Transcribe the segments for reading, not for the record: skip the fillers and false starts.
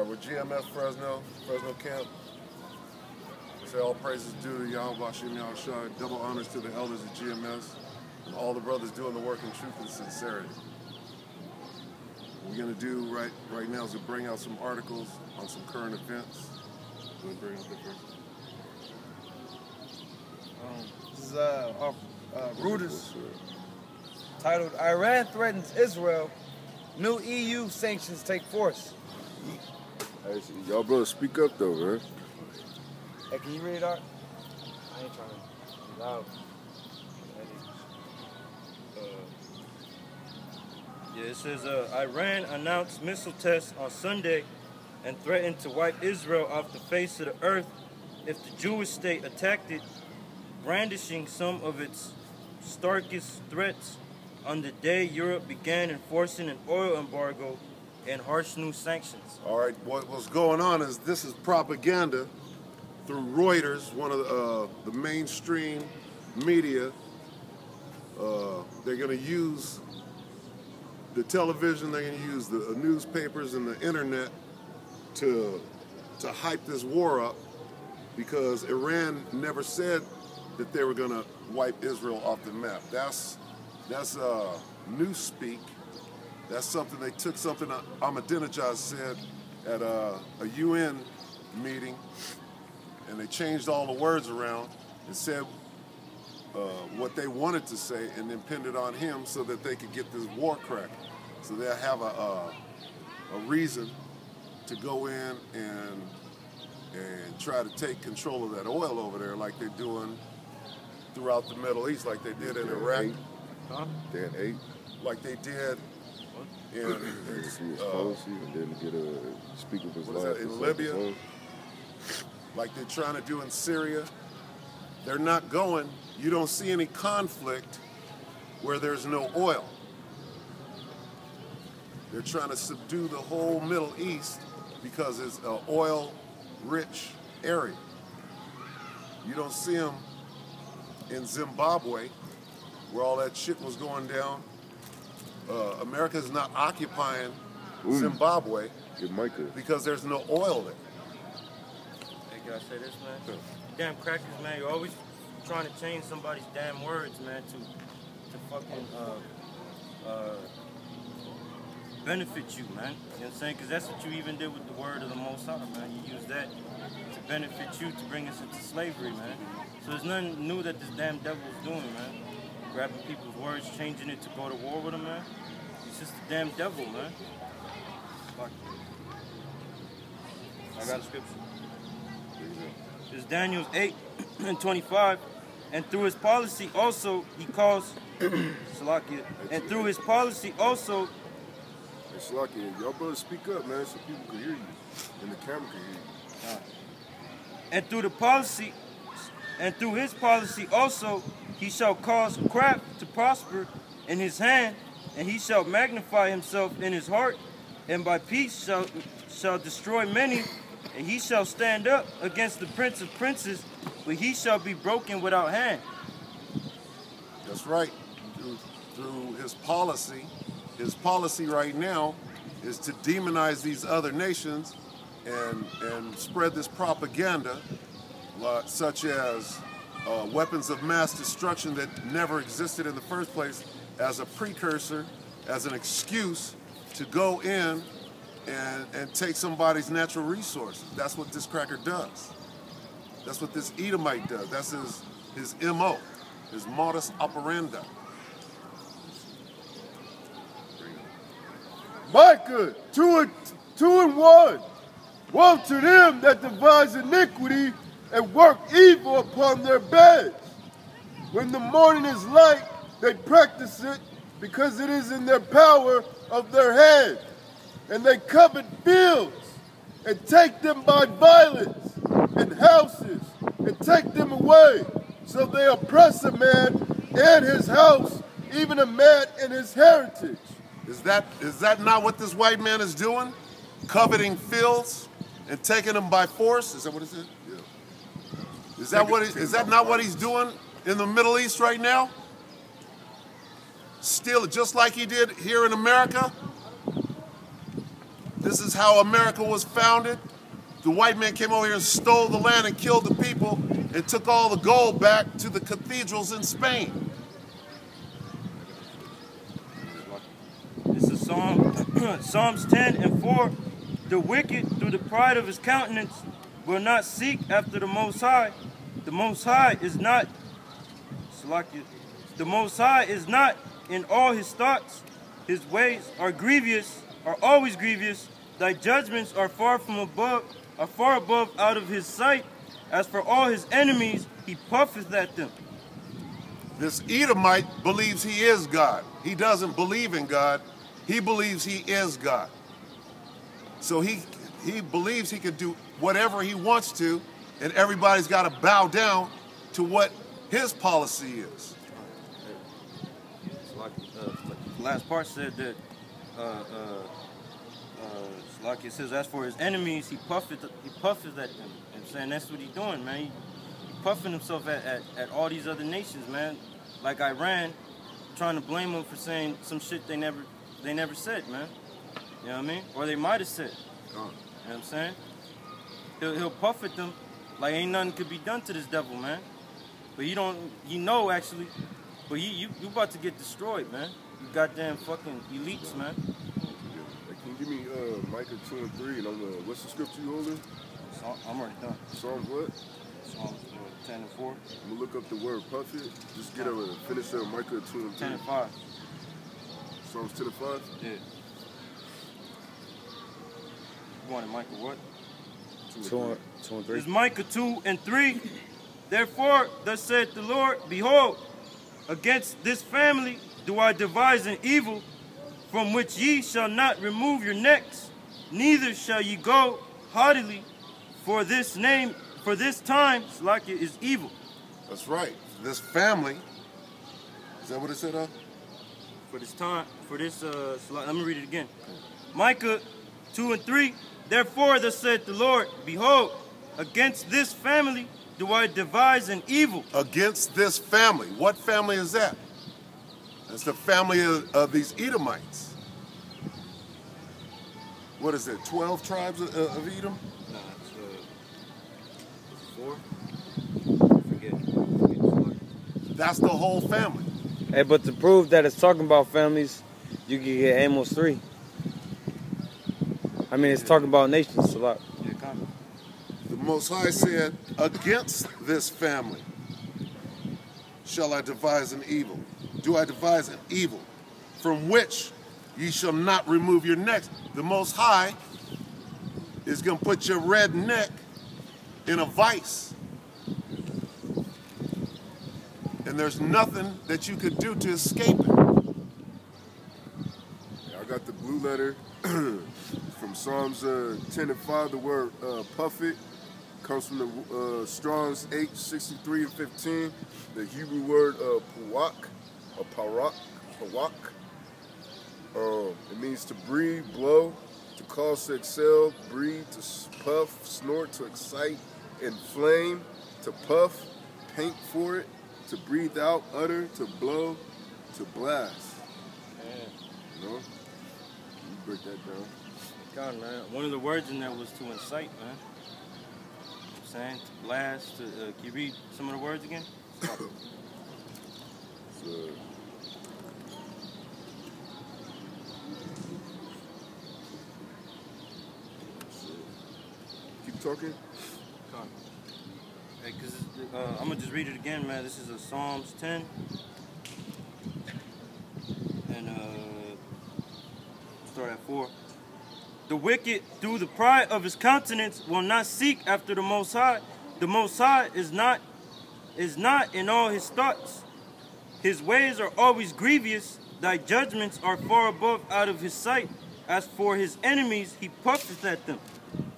With GMS Fresno camp, say all praises due to Yahweh Bashim Yahushua, double honors to the elders of GMS, and all the brothers doing the work in truth and sincerity. What we're going to do right now is to bring out some articles on some current events. You want to bring out the first? This is Reuters, titled, Iran threatens Israel, new EU sanctions take force. Hey, y'all brothers speak up though, man. Hey, can you read it, Art? I ain't trying to be loud. Yeah, it says Iran announced missile tests on Sunday and threatened to wipe Israel off the face of the earth if the Jewish state attacked it, brandishing some of its starkest threats on the day Europe began enforcing an oil embargo and harsh new sanctions. All right, what's going on is this is propaganda through Reuters, one of the mainstream media. They're going to use the television, they're going to use the newspapers and the internet to hype this war up, because Iran never said that they were going to wipe Israel off the map. That's newspeak. That's something they took something Ahmadinejad said at a UN meeting, and they changed all the words around and said what they wanted to say, and then pinned it on him so that they could get this war crack. So they'll have a reason to go in and try to take control of that oil over there, like they're doing throughout the Middle East, like they did in Iraq. Huh? They had 8. Like they did in policy, and then get a speaker of his life in Libya, like they're trying to do in Syria. They're not going. You don't see any conflict where there's no oil. They're trying to subdue the whole Middle East because it's an oil-rich area. You don't see them in Zimbabwe, where all that shit was going down. America is not occupying Zimbabwe because there's no oil there. Hey, can I say this, man? You damn crackers, man. You're always trying to change somebody's damn words, man, to fucking benefit you, man. You know what I'm saying? Because that's what you even did with the word of the Most High, man. You used that to benefit you, to bring us into slavery, man. So there's nothing new that this damn devil's doing, man. Grabbing people's words, changing it to go to war with them, man. It's just the damn devil, man. Fuck. I got a scripture. It's Daniel 8:25. And through his policy also, he calls Salakia. And through his policy also, hey, Salakia, y'all brothers speak up, man, so people can hear you, and the camera can hear you. And through his policy also, he shall cause craft to prosper in his hand, and he shall magnify himself in his heart, and by peace shall destroy many, and he shall stand up against the prince of princes, but he shall be broken without hand. That's right. Through his policy right now is to demonize these other nations and spread this propaganda, such as weapons of mass destruction that never existed in the first place, as a precursor, as an excuse to go in and take somebody's natural resources. That's what this cracker does. That's what this Edomite does. That's his MO, his modus operandi. Micah 2:1. Woe to them that devise iniquity and work evil upon their beds. When the morning is light, they practice it because it is in their power of their hand. And they covet fields and take them by violence, and houses and take them away. So they oppress a man and his house, even a man and his heritage. Is that not what this white man is doing? Coveting fields and taking them by force? Is that what it is? Yeah. Is that not what he's doing in the Middle East right now? Still, just like he did here in America? This is how America was founded. The white man came over here and stole the land and killed the people and took all the gold back to the cathedrals in Spain. This is Psalms 10 and 4. The wicked, through the pride of his countenance, will not seek after the Most High. The Most High is not, the Most High is not in all his thoughts. His ways are grievous, are always grievous. Thy judgments are far above out of his sight. As for all his enemies, he puffeth at them. This Edomite believes he is God. He doesn't believe in God. He believes he is God. So he believes he can do whatever he wants to, and everybody's got to bow down to what his policy is. The last part said that, like it says, as for his enemies, he puffeth at them. I'm saying that's what he's doing, man. He puffing himself at all these other nations, man. Like Iran, trying to blame them for saying some shit they never said, man. You know what I mean? Or they might have said. You know what I'm saying? He'll puff at them like ain't nothing could be done to this devil, man. But you know actually, but you about to get destroyed, man. You goddamn fucking elites, man. Hey, can you give me Micah 2 and 3 and what's the scripture you holding? I'm already done. Psalms what? Psalms 10 and 4. I'm gonna look up the word puff it. Just get over finish up Micah 2 and 3. 10 and 5. Psalms 10 and 5? Yeah. You wanted Micah what? 2 and 3. It's Micah 2 and 3. Therefore, thus saith the Lord, behold, against this family do I devise an evil, from which ye shall not remove your necks, neither shall ye go haughtily, for this time, Salakia, is evil. That's right. This family, is that what it said? Let me read it again. Micah 2 and 3. Therefore, thus saith the Lord, behold, against this family do I devise an evil. Against this family. What family is that? That's the family of these Edomites. What is it, 12 tribes of Edom? No, it's 4. Forget. That's the whole family. Hey, but to prove that it's talking about families, you can get Amos 3. I mean, it's talking about nations a lot. Yeah, kind of. The Most High said, against this family shall I devise an evil. Do I devise an evil from which ye shall not remove your necks? The Most High is going to put your red neck in a vice. And there's nothing that you could do to escape it. I got the blue letter from Psalms 10 and 5. The word puff it comes from the Strong's 8:63 and 15. The Hebrew word pawak, or pawak. It means to breathe, blow, to cause to excel, breathe, to puff, snort, to excite, inflame, to puff, paint for it, to breathe out, utter, to blow, to blast. You know? You break that down. God, man. One of the words in there was to incite, man. You know what I'm saying? To blast. Can you read some of the words again? Keep talking. Hey, cause I'm gonna just read it again, man. This is a Psalms 10, and start at 4. The wicked, through the pride of his countenance, will not seek after the Most High. The Most High is not in all his thoughts. His ways are always grievous. Thy judgments are far above out of his sight. As for his enemies, he puffeth at them.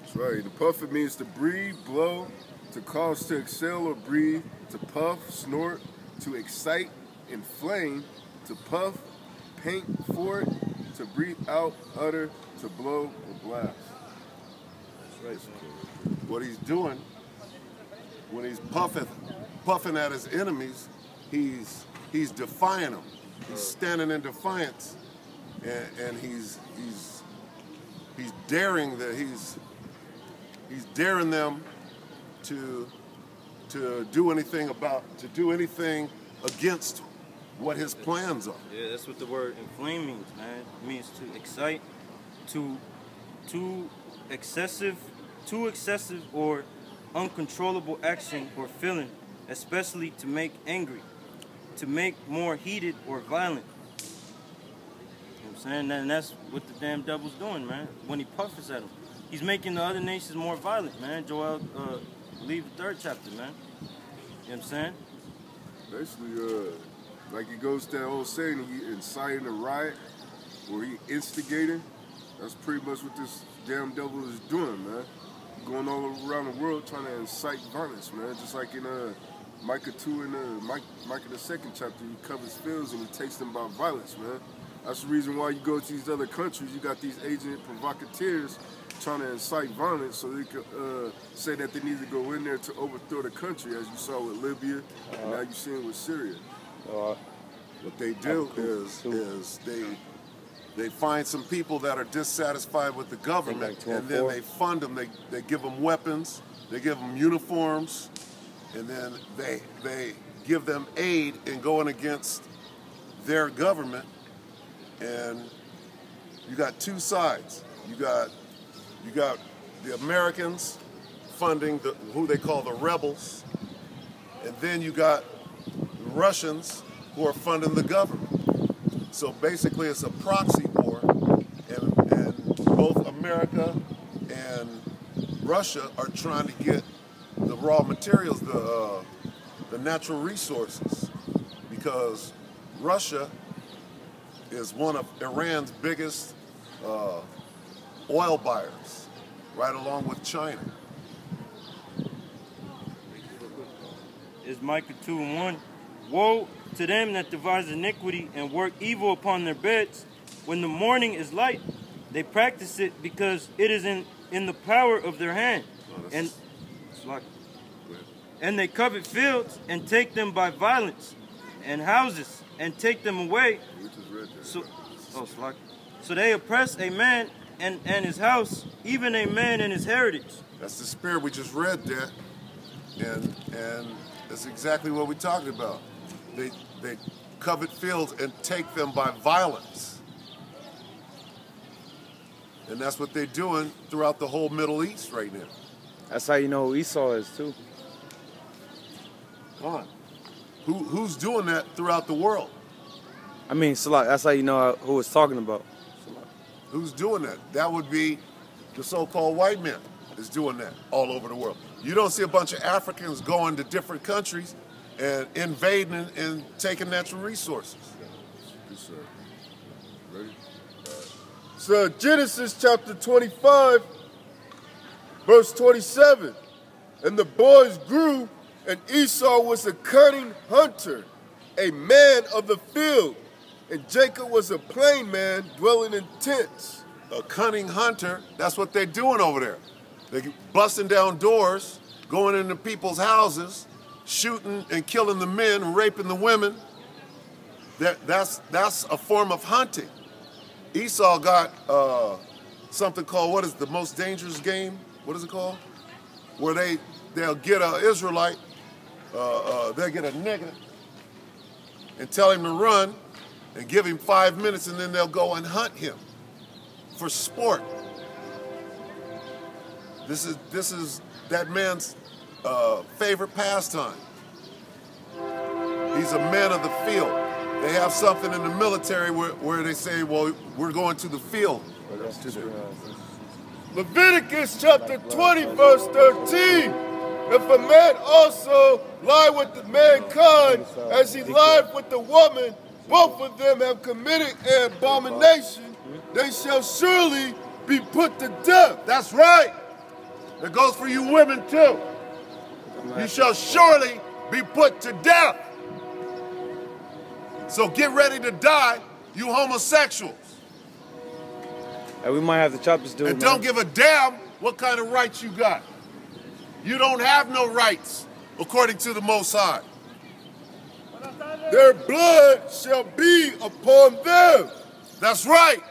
That's right. The puff it means to breathe, blow, to cause to excel or breathe, to puff, snort, to excite, inflame, to puff, paint for it, to breathe out, utter, to blow, or blast. That's right. What he's doing, when he's puffing at his enemies, he's defying them. He's standing in defiance, and he's daring them to do anything against what his plans are. Yeah, that's what the word inflame means, man. It means to excite, too excessive or uncontrollable action or feeling, especially to make angry, to make more heated or violent. You know what I'm saying? And that's what the damn devil's doing, man. When he puffs at them, he's making the other nations more violent, man. Joel, leave the 3rd chapter, man. You know what I'm saying? Basically, like it goes to that old saying, he inciting a riot or he instigating. That's pretty much what this damn devil is doing, man. Going all around the world trying to incite violence, man. Just like in Micah 2 and Micah the 2nd chapter, he covers fields and he takes them by violence, man. That's the reason why you go to these other countries, you got these agent provocateurs trying to incite violence so they could say that they need to go in there to overthrow the country, as you saw with Libya, and now you're seeing with Syria. What they do is they find some people that are dissatisfied with the government, and then they fund them. They give them weapons, they give them uniforms, and then they give them aid in going against their government. And you got two sides. You got the Americans funding who they call the rebels, and then you got the Russians who are funding the government. So basically it's a proxy war, and both America and Russia are trying to get the raw materials, the natural resources, because Russia is one of Iran's biggest oil buyers, right along with China. Is Micah 2:1. Woe to them that devise iniquity and work evil upon their beds. When the morning is light, they practice it because it is in the power of their hand. And they covet fields and take them by violence, and houses and take them away. So they oppress a man and his house, even a man and his heritage. That's the spirit we just read there, and that's exactly what we're talking about. They covet fields and take them by violence. And that's what they're doing throughout the whole Middle East right now. That's how you know who Esau is, too. Come on. Who's doing that throughout the world? I mean, Salak, that's how you know who it's talking about. Who's doing that? That would be the so-called white men is doing that all over the world. You don't see a bunch of Africans going to different countries and invading and taking natural resources. Yes, sir. Ready? So Genesis chapter 25, verse 27. And the boys grew, and Esau was a cunning hunter, a man of the field, and Jacob was a plain man dwelling in tents. A cunning hunter, that's what they're doing over there. They're busting down doors, going into people's houses, shooting and killing the men and raping the women. That's a form of hunting. Esau got something called, what is the most dangerous game? What is it called? Where they'll get an Israelite, they'll get a nigger and tell him to run and give him 5 minutes, and then they'll go and hunt him for sport. This is that man's favorite pastime. He's a man of the field. They have something in the military where they say, well, we're going to the field. Leviticus chapter 20, verse 13. If a man also lie with the mankind as he lied with the woman, both of them have committed an abomination, they shall surely be put to death. That's right. That goes for you women too. You shall surely be put to death. So get ready to die, you homosexuals. And we might have to chop this dude, and don't give a damn what kind of rights you got. You don't have no rights, according to the Most High. Their blood shall be upon them. That's right.